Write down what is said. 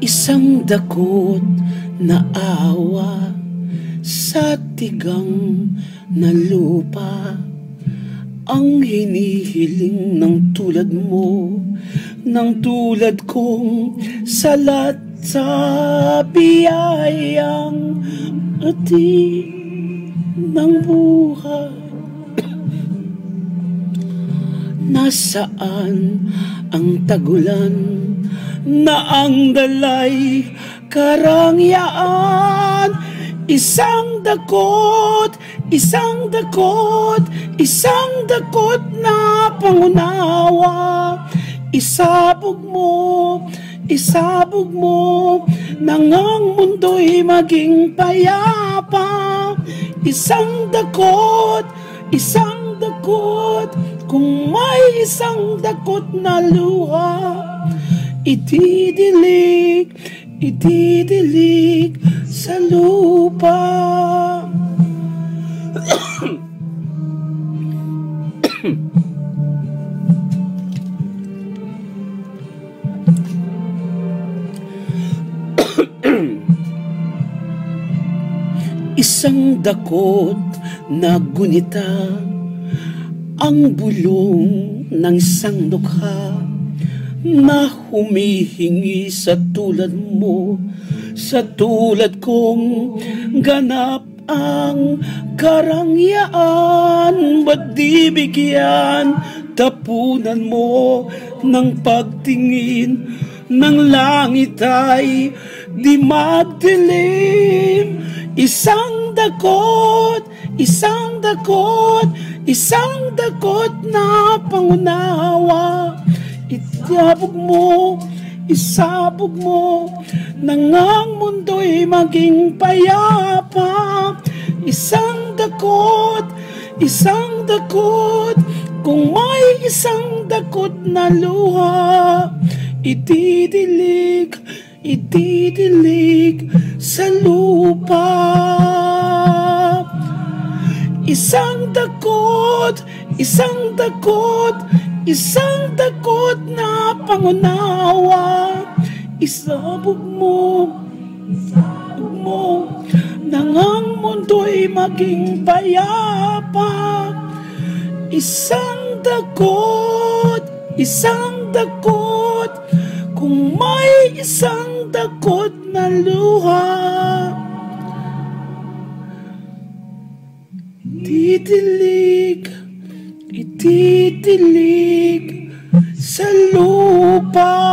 Isang dakot na awa sa tigang na lupa, ang hinihiling ng tulad mo, ng tulad kong salat sa biyayang ating ng buhay. Nasaan ang tagulan na ang dalay karangyaan? Isang dakot, isang dakot, isang dakot na pangunawa. Isabog mo, nang ang mundo'y maging payapa. Isang dakot, kung may isang dakot na luha, itidilig sa lupa. Isang dakot na gunita, ang bulong ng isang dukha na humihingi sa tulad mo, sa tulad kong ganap ang karangyaan. Ba't di bigyan tapunan mo ng pagtingin, ng langit ay di magdilim? Isang dakot, isang dakot, isang dakot na pangunawa. Isabog mo, nang ang mundo'y maging payapa. Isang dakot, kung may isang dakot na luha, itidilig sa lupa. Isang dakot, isang dakot na pangunawa. Isabog mo, nang ang mundo'y maging payapa. Isang dakot, kung may isang dakot na luha, itidilig sa lupa.